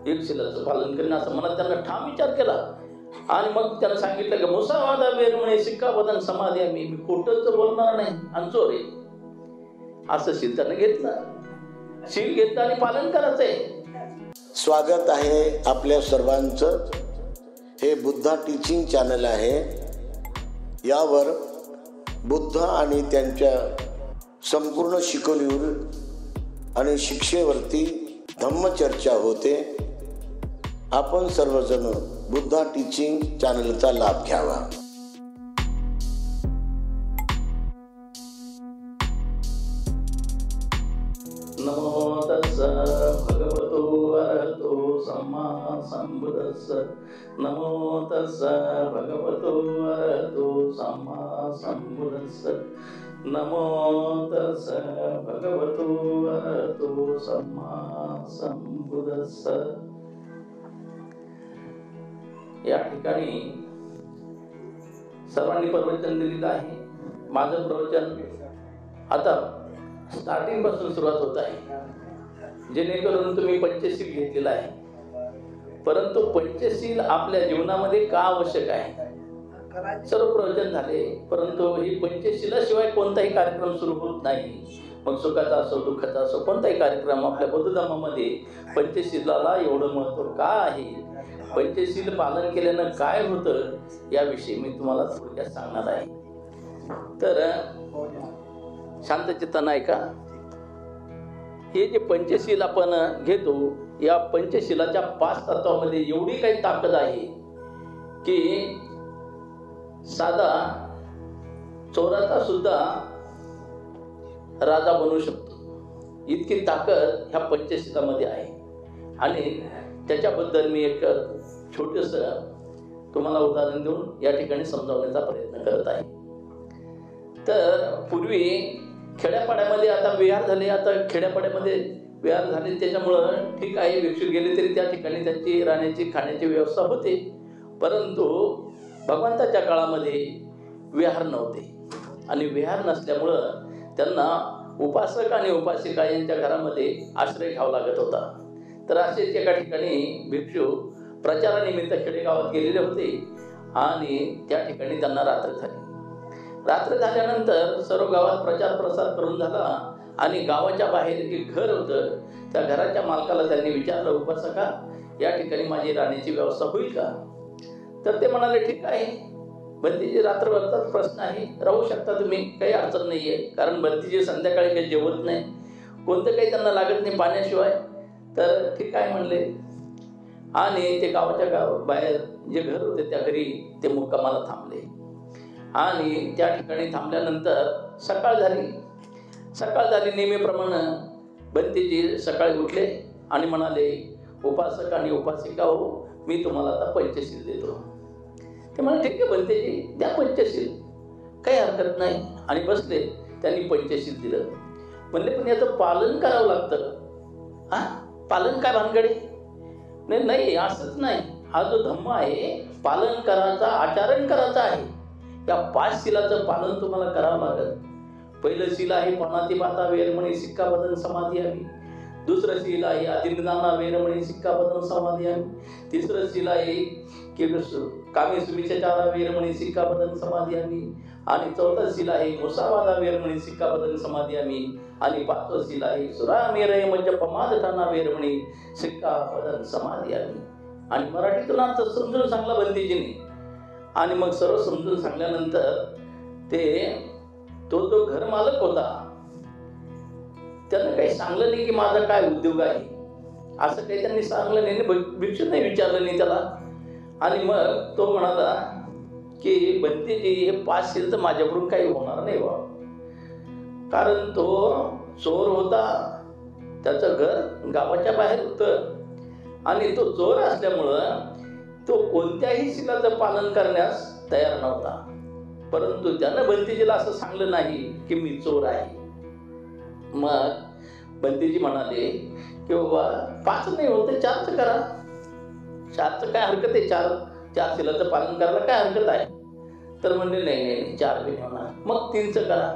एक शिलाचं पालन करीन असं मनात त्यांना ठाम विचार केला. आणि मग त्यांना सांगितलं की मुसावादा वेर म्हणे सिक्काबदन समाधी आम्ही खोटंच बोलणार नाही आणि चोर आहे असं शील त्यानं घेतलं. शील घेतलं आणि पालन करायचंय. स्वागत आहे आपल्या सर्वांचं. हे बुद्धा टीचिंग चॅनल आहे. यावर बुद्ध आणि त्यांच्या संपूर्ण शिकवणीवर आणि शिक्षेवरती धम्मचर्चा होते. आपण सर्वजण बुद्धा टीचिंग चॅनलचा लाभ घ्यावा. नमो तस्स भगवतो अरहतो सम्मा संबुद्धस्स. नमो तस्स भगवतो अरहतो सम्मा संबुद्धस्स. नमो तस्स भगवतो अरहतो सम्मा संबुद्धस्स. या ठिकाणी सर्वांनी प्रवचन दिलेलं आहे. माझं प्रवचन आता स्टार्टिंग पासून सुरुवात होत आहे, जेणेकरून तुम्ही पंचशील घेतलेला आहे. परंतु पंचशील आपल्या जीवनामध्ये का आवश्यक आहे? सर्व प्रवचन झाले, परंतु ही पंचशीलाशिवाय कोणताही कार्यक्रम सुरू होत नाही. मग सुखाचा असो दुःखाचा असो कोणताही कार्यक्रम आपल्या बौद्ध धर्मामध्ये पंचशीलाला एवढं महत्व का आहे, पंचशील पालन केल्यानं काय होतं, याविषयी मी तुम्हाला थोडक्यात सांगणार आहे. तर शांतचित्तानं ऐका. हे जे पंचशील आपण घेतो, या पंचशीलाच्या 5 तत्वामध्ये एवढी काही ताकद आहे की साधा चोराचा सुद्धा राजा बनू शकतो, इतकी ताकद ह्या पंचशीलामध्ये आहे. आणि त्याच्याबद्दल मी एक छोटस तुम्हाला उदाहरण देऊन या ठिकाणी समजावण्याचा प्रयत्न करत आहे. तर पूर्वी खेड्यापाड्यामध्ये आता विहार झाले, आता खेड्यापाड्यामध्ये विहार झाले, त्याच्यामुळं ठीक आहे, भिक्षुक गेले तरी त्या ठिकाणी त्यांची राहण्याची खाण्याची व्यवस्था होते. परंतु भगवंताच्या काळामध्ये विहार नव्हते आणि विहार नसल्यामुळं त्यांना उपासक आणि उपासिका यांच्या घरामध्ये आश्रय घ्यावा लागत होता. तर असेच एका ठिकाणी भिक्षू प्रचारानिमित्त खेडेगावात गेलेले होते आणि त्या ठिकाणी त्यांना रात्र झाली. रात्र झाल्यानंतर सर्व गावात प्रचार प्रसार करून झाला आणि गावाच्या बाहेर एक घर होतं. त्या घराच्या मालकाला त्यांनी विचारलं, उपासका या ठिकाणी माझी राहण्याची व्यवस्था होईल का? तर ते म्हणाले ठीक आहे, बंदीजी रात्रभरचाच प्रश्न आहे, राहू शकता तुम्ही, काही अडचण नाही आहे. कारण बंदीजी संध्याकाळी काही जेवत नाही, कोणतं काही त्यांना लागत नाही पाण्याशिवाय. तर ठीक आहे म्हणले आणि ते गावाच्या बाहेर जे घर होते त्या घरी ते मुक्कामाला थांबले. आणि त्या ठिकाणी थांबल्यानंतर सकाळ झाली. नेहमीप्रमाणे बंदीजी सकाळी उठले आणि म्हणाले, उपासक आणि उपासिका हो, मी तुम्हाला आता पंचशील देतो. ते म्हणाले ठीक आहे बंदीजी, द्या पंचशील, काही हरकत नाही. आणि बसले. त्यांनी पंचशील दिलं. म्हणले पण याचं पालन करावं लागतं. पालन काय भानगडे? नाही, असंच नाही. हा जो धम्म आहे, पालन करायचा, आचरण करायचं आहे. या 5 शिलाचं पालन तुम्हाला करावं लागेल. पहिलं शील आहे पानातिपाता वेरमणी सिक्काबदन समाधी आम्ही. दुसरं शील आहे आदिंदाना वेरमणी सिक्काबदन समाधी आम्ही. तिसरं शील आहे की कामी सुमिचारा वेरमणी सिक्काबदन समाधी आम्ही. आणि चौथं शील आहे मुसावादा वेरमणी सिक्काबदन समाधी आम्ही. आणि 5वं शील आहे सुरामेरय मज्जपमादठाना वेरमणी सिक्काबदन समाधी आम्ही. आणि मराठीतून अर्थ समजून सांगला बंदीजीने. आणि मग सर्व समजून सांगल्यानंतर तो जो घर मालक होता त्यानं काही सांगलं नाही की माझा काय उद्योग आहे, असं काही त्यांनी सांगलं नाही, भिक्षू नाही विचारलं नाही त्याला. आणि मग तो म्हणाला की बंदीजी हे 5 शील तर माझ्याकडून काही होणार नाही बा, कारण तो चोर होता, त्याचं घर गावाच्या बाहेर होतं आणि तो चोर असल्यामुळं तो कोणत्याही शीलाचं पालन करण्यास तयार नव्हता. परंतु त्यानं बंदीजीला असं सांगलं नाही की मी चोर आहे. मग बंदीजी म्हणाले की बाबा 5 नाही होते 4चं करा. 4चं काय हरकत आहे, 4 शीलाचं पालन करायला काय हरकत आहे? तर म्हणले नाही 4 बी नाही होणार. मग 3चं करा.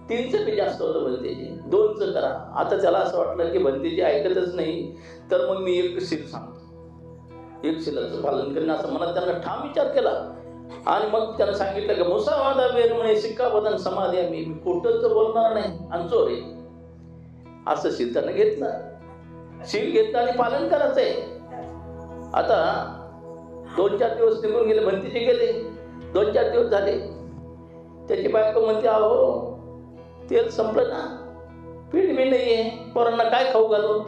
3चं बी जास्त होतं बंदीजी. 2चं करा. आता त्याला असं वाटलं की बंदीजी ऐकतच नाही, तर मग मी एक शील सांगतो. एक शिलाचं पालन करीन असं मनात त्यांना ठाम विचार केला. आणि मग त्यानं सांगितलं की मुसावादा वेर म्हणे सिक्का बदन समाधी मी खोटंच बोलणार नाही आणि चोर आहे असं शील त्यानं घेतलं. शील घेतलं आणि पालन करायचंय. आता 2-4 दिवस निघून गेले, भंतीचे गेले. 2-4 दिवस झाले. त्याची बायको म्हणते अहो तेल संपलं ना, पीठ बी नाहीये, पोरांना काय खाऊ घालू.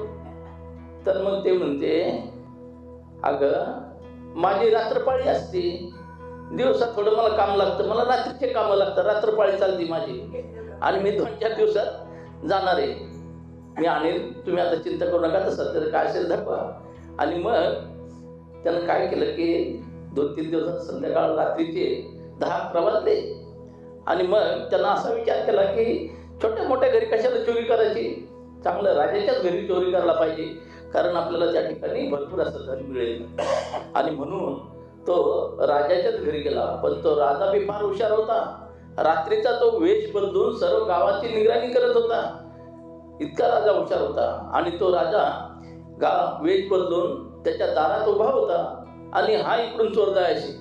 तर मग ते म्हणते अगं माझी रात्रपाळी असते, दिवसात थोडं मला काम लागतं, मला रात्रीचे कामं लागतं, रात्रपाळी चालते माझी आणि मी 2-4 दिवसात जाणार आहे, मी आणेल, तुम्ही आता चिंता करू नका, तसं तर काय असेल दाखवा. आणि मग त्यानं काय केलं की 2-3 दिवसात संध्याकाळ रात्रीचे 10-11 वाजले. आणि मग त्यानं असा विचार केला की छोट्या मोठ्या घरी कशाला चोरी करायची, चांगलं राजाच्याच घरी चोरी करायला पाहिजे, कारण आपल्याला त्या ठिकाणी भरपूर असं धन मिळेल. आणि म्हणून तो राजाच्याच घरी गेला. पण तो राजा बी फार हुशार होता. रात्रीचा तो वेश बदलून सर्व गावाची निगराणी करत होता, इतका राजा हुशार होता. आणि तो राजा वेश बदलून त्याच्या दारात उभा होता आणि हा इकडून चोर जायची,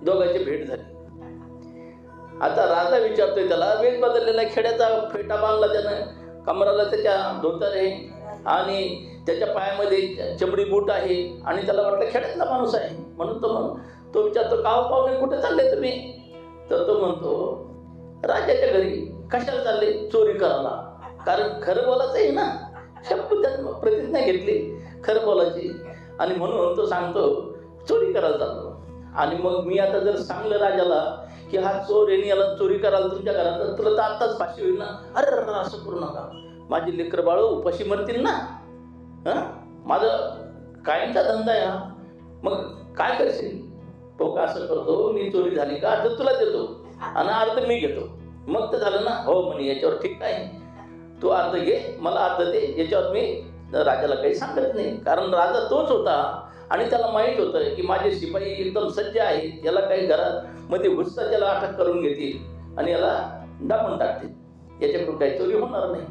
दोघांची भेट झाली. आता राजा विचारतोय त्याला, वेश बदललेला खेड्याचा फेटा बांधला त्यानं, कमराला त्याच्या धोतर आहे आणि त्याच्या पायामध्ये चमडी बूट आहे आणि त्याला वाटलं खेड्यातला माणूस आहे. म्हणून तो विचारतो का पाहुणे कुठे चालले तुम्ही. तर तो म्हणतो राजाच्या घरी. कशाला चालले, चोरी करायला, कारण खरं बोलायचं आहे ना, शब्द त्यानं प्रतिज्ञा घेतली खरं बोलायची. आणि म्हणून तो सांगतो चोरी करायला चाललो. आणि मग मी आता जर सांगलं राजाला की हा चोर आहे, याला चोरी करायला तुमच्या घरात, तर तुला तर आत्ताच फाशी होईल ना. अरे असं करू नका, माझी लेकरं बाळ उपाशी मरतील ना, माझं कायमचा धंदा आहे हा, मग काय करशील. तो का असं करतो, मी चोरी झाली का अर्ध तुला देतो आणि अर्ध मी घेतो. मग तर झालं ना. हो म्हणे याच्यावर ठीक आहे, तू अर्ध घे, मला अर्ध दे. याच्यावर मी राजाला काही सांगत नाही, कारण राजा तोच होता आणि त्याला माहीत होतं की माझे शिपाई एकदम सज्ज आहेत, याला काही घरात मध्ये घुसता त्याला अटक करून घेतील आणि याला डांबून टाकतील, याच्याकडून काही चोरी होणार नाही.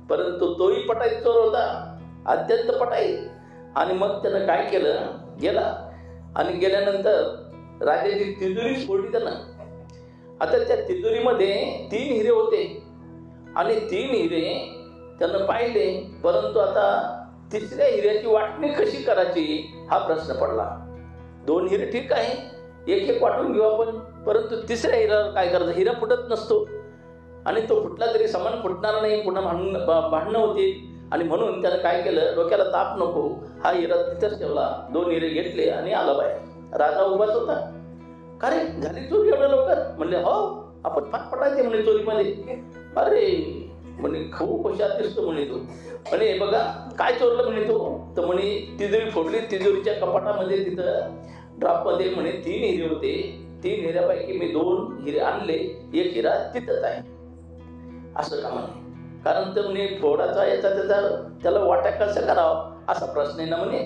परंतु तोही पटाईत चोर होता, अत्यंत पटाई. आणि मग त्यानं काय केलं, गेला आणि गेल्यानंतर राजाची तिजोरी फोडली त्यानं. आता त्या तिजोरीमध्ये 3 हिरे होते आणि 3 हिरे त्यानं पाहिले. परंतु आता 3ऱ्या हिऱ्याची वाटणी कशी करायची हा प्रश्न पडला. 2 हिरे ठीक आहे, एक वाटून घेऊ आपण, परंतु 3ऱ्या हिऱ्यावर काय करायचं, हिरा फुटत नसतो आणि तो फुटला तरी समान फुटणार नाही, पुन्हा भांडणं होते. आणि म्हणून त्यानं काय केलं, डोक्याला ताप नको, हा हिरा तिथंच ठेवला, 2 हिरे घेतले आणि आला बाहेर. राजा उभाच होता. का रे झाली चोरी एवढ्या लवकर. म्हणले हो, आपण फार पटायचे म्हणे चोरीमध्ये. अरे म्हणे खूप हुशार दिसतो म्हणे तो. म्हणे बघा काय चोरलं म्हणे तो. तर म्हणे तिजोरी फोडली, तिजोरीच्या कपाटामध्ये तिथं ड्रापमध्ये म्हणे 3 हिरे होते. 3 हिऱ्यापैकी मी 2 हिरे आणले, 1 हिरा तिथंच आहे. असं का म्हणे, कारण तर म्हणे फोडाचा याचा त्याला वाटा कसं करावं असा प्रश्न आहे ना म्हणे.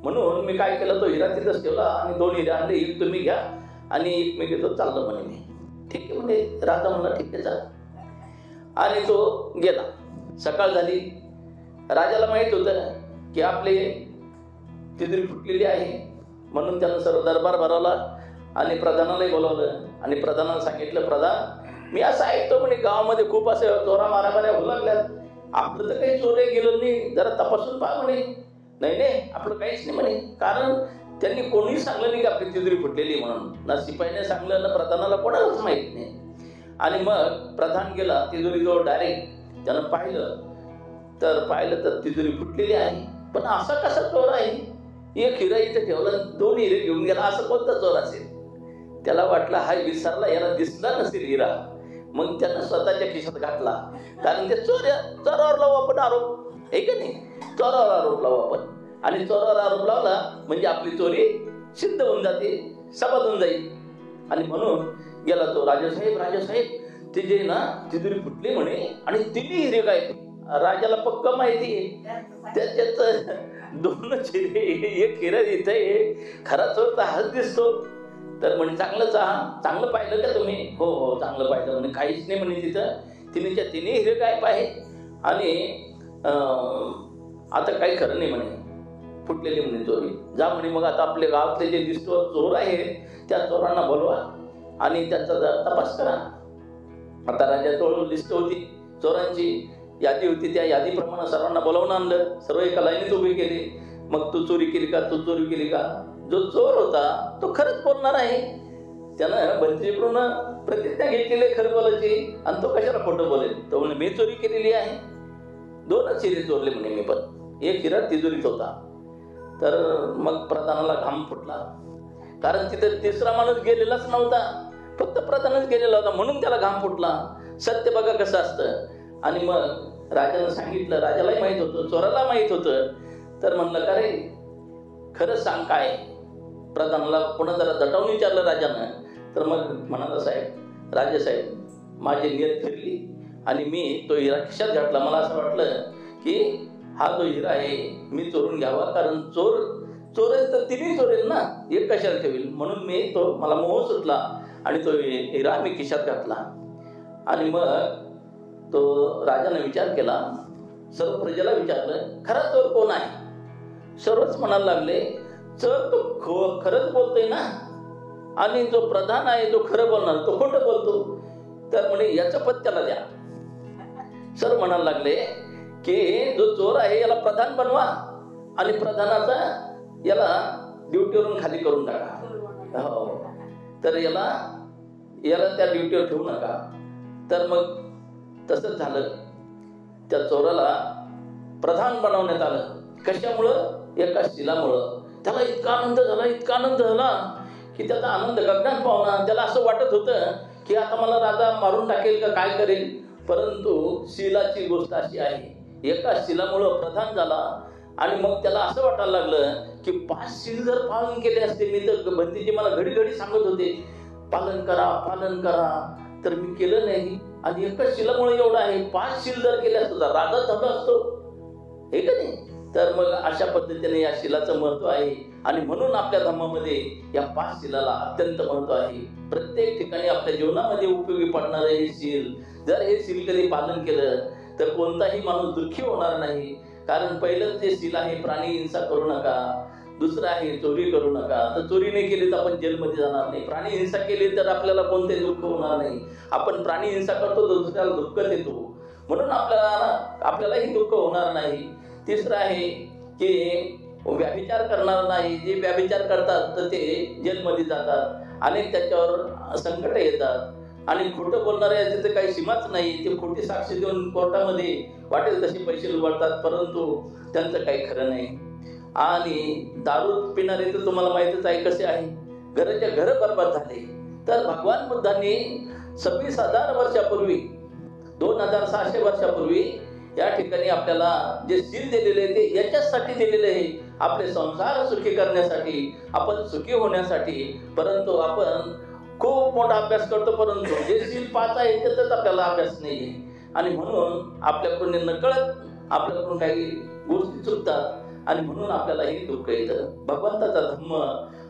म्हणून मी काय केलं, तो हिरा तिथंच ठेवला आणि 2 हिरे आणले, 1 तुम्ही घ्या आणि 1 मी घेतो, चाललं म्हणे मी. ठीक आहे म्हणे. राजा म्हणला ठीक आहे चाल. आणि तो गेला. सकाळ झाली. राजाला माहित होतं की आपले तिजोरी फुटलेली आहे, म्हणून त्यानं सर्व दरबार भरवला आणि प्रधानालाही बोलावलं. आणि प्रधानाला सांगितलं, प्रधान मी असं ऐकतो म्हणे गावामध्ये खूप असे चोरा मारामाऱ्या होऊ लागल्यात, आपलं तर काही चोरी गेलं नाही, जरा तपासून पहा म्हणे. नाही आपलं काहीच नाही म्हणे, कारण त्यांनी कोणीही सांगलं नाही की आपली तिजोरी फुटलेली म्हणून, ना शिपाईने सांगलं ना प्रधानाला कोणालाच माहित नाही. आणि मग प्रधान गेला तिजोरीजवळ डायरेक्ट. त्यानं पाहिलं तर तिजोरी फुटलेली आहे. पण असा कसा चोर आहे, 1 हिरा इथे ठेवला, 2 हिरे घेऊन गेला, असं कोणता चोर असेल. त्याला वाटलं हा विसरला, याला दिसला नसेल हिरा. मग त्यानं स्वतःच्या खिशात घातला, कारण ते चोरावर लावू आपण आरोप, आहे का नाही, चोरावर आरोप लावू आपण. आणि चोरावर आरोप लावला म्हणजे आपली चोरी सिद्ध होऊन जाते, सबाद होऊन जाईल. आणि म्हणून गेला तो, राजासाहेब ते जे ना तिजोरी फुटली म्हणे आणि 3 हिरे काय. राजाला पक्क माहिती आहे त्याच्यात 2च हिरे, 1 हिरा इथे, खरा चोर तर हाच दिसतो. तर म्हणे चांगलं पाहिलं का तुम्ही. हो चांगलं पाहिलं म्हणे, काहीच नाही म्हणे तिथं, 3च्या 3 हिरे गायब आहेत आणि आता काही खरं नाही म्हणे. फुटलेली म्हणे चोरी. जा म्हणे मग आता आपल्या गावातले जे लिस्टवर चोर आहेत त्या चोरांना बोलवा आणि त्यांचा तपास करा. आता राजाजवळ लिस्ट होती, चोरांची यादी होती. त्या यादीप्रमाणे सर्वांना बोलावून आणलं, सर्व एका लाईनीत उभे केले. मग तू चोरी केली का, तू चोरी केली का? जो चोर होता तो खरंच बोलणार आहे, त्यानं बंदीकडून प्रतिज्ञा घेतलेली आहे खरं बोलायची, आणि तो कशाला खोटं बोलेल? तो म्हणे मी चोरी केलेली आहे. 2च हिरे चोरले म्हणे मी, पण 1 हिरा तिजोरीत होता. तर मग प्रधानाला घाम फुटला, कारण तिथे 3रा माणूस गेलेलाच नव्हता, फक्त प्रधानच गेलेला होता, म्हणून त्याला घाम फुटला. सत्य बघा कसं असतं. आणि मग राजानं सांगितलं, राजालाही माहित होतं, चोराला माहित होतं. तर म्हणलं का रे खरं सांग काय? प्रधानाला पुन्हा जरा दटावून विचारलं राजानं. तर मग म्हणाला, साहेब, राजेसाहेब, माझी नियत फिरली आणि मी तो हिरा खिशात घातला. मला असं वाटलं की हा जो हिरा आहे मी चोरून घ्यावा, कारण चोरेल तर तिन्ही चोरेल ना, एक कशाला ठेवेल, म्हणून मला मोह सुटला आणि तो हिरा मी खिशात घातला. आणि मग तो राजाने विचार केला, सर्व प्रजेला विचारलं, खरा चोर कोण आहे? सर्वच म्हणायला लागले, चोर तो खरंच बोलतोय ना, आणि जो प्रधान आहे जो खरं बोलणार तो खोटं बोलतो. तर म्हणे याचं पत्त्याला द्या. सर्व म्हणायला लागले की जो चोर आहे याला प्रधान बनवा आणि प्रधानाचा याला ड्युटीवरून खाली करून टाका. हो, तर याला त्या ड्युटीवर ठेवू नका. तर मग तसंच झालं. त्या चोराला प्रधान बनवण्यात आलं. कशामुळं? एका शिलामुळं. त्याला इतका आनंद झाला की त्याचा आनंद गगनात पावला. त्याला असं वाटत होतं की आता मला राजा मारून टाकेल का काय करेल. परंतु शिलाची गोष्ट अशी आहे, एका शिलामुळं प्रधान झाला. आणि मग त्याला असं वाटायला लागलं की 5 शील जर पालन केले असते, मी तर बंदीजी मला घडी सांगत होते पालन करा, तर मी केलं नाही. आणि एका शिलामुळे एवढं आहे, 5 शील जर केले असतो तर राजा झाला असतो, हे का नाही? तर मग अशा पद्धतीने या शिलाचं महत्व आहे. आणि म्हणून आपल्या धर्मामध्ये या 5 शिलाला अत्यंत महत्व आहे. प्रत्येक ठिकाणी आपल्या जीवनामध्ये उपयोगी पडणारं हे शील, जर हे शील कधी पालन केलं तर कोणताही माणूस दुःखी होणार नाही. कारण पहिलं जे शील आहे, प्राणी हिंसा करू नका. दुसरं आहे चोरी करू नका. तर चोरी नाही केली तर आपण जेलमध्ये जाणार नाही. प्राणी हिंसा केली तर आपल्याला कोणतेही दुःख होणार नाही. आपण प्राणी हिंसा करतो तर दुसऱ्याला दुःख देतो, म्हणून आपल्यालाही दुःख होणार नाही. तिसरं आहे की व्यभिचार करणार नाही. जे व्यभिचार करतात तर ते जेलमध्ये जातात, अनेक त्याच्यावर संकट येतात. आणि खोटं बोलणारे तिथे काही सीमाच नाही. ते खोटी साक्षी देऊन कोर्टामध्ये वाटेल तसे पैसे लुबाडतात, परंतु त्यांचं काही खरं नाही. आणि दारू पिणारे तर तुम्हाला माहितच आहे कसे आहे, घराच्या घर बरबाद झाले. तर भगवान बुद्धांनी 26,000 वर्षापूर्वी, 2,600 वर्षापूर्वी या ठिकाणी आपल्याला जे शील दिलेले आहे ते याच्यासाठी दिलेले आहे, आपले संसार सुखी करण्यासाठी, आपण सुखी होण्यासाठी. परंतु आपण खूप मोठा अभ्यास करतो, परंतु जे शील 5 आहे त्याचाच आपल्याला अभ्यास नाही आहे. आणि म्हणून आपल्याकडून नकळत आपल्याकडून काही गोष्टी चुकतात आणि म्हणून आपल्यालाही दुःख येतं. भगवंताचा धर्म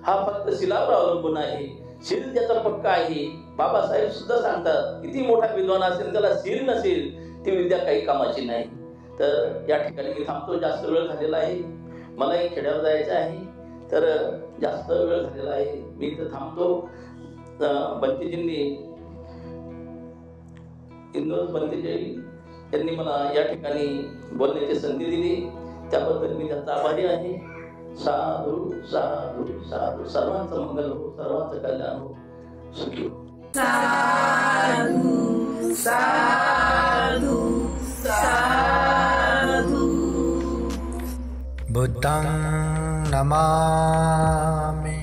हा फक्त शिलावर अवलंबून आहे. शील त्याचा पक्का आहे. बाबासाहेब सुद्धा सांगतात, किती मोठा विद्वान असेल त्याला शील नसेल ती विद्या काही कामाची नाही. तर या ठिकाणी मी थांबतो, जास्त वेळ झालेला आहे, मलाही खेड्यावर जायचं आहे, तर जास्त वेळ झालेला आहे, मी इथं थांबतो. बंतीजींनी, इंदोर बंतीजी यांनी मला या ठिकाणी बोलण्याची संधी दिली, त्याबद्दल मी त्यांचा आभारी आहे. साधू साधू साधू. सर्वांचं मंगल हो, सर्वांचं कल्याण हो, सुखी हो. साधू साधू साधू. बुद्धं नमामि.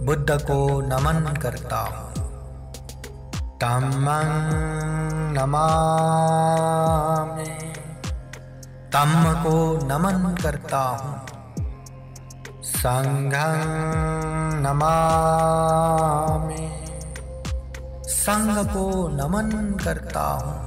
बुद्ध को नमन करता हूँ. धम्मं नमामि. धम्म को नमन करता हूँ. संघं नमामि. संघ को नमन करता हूँ.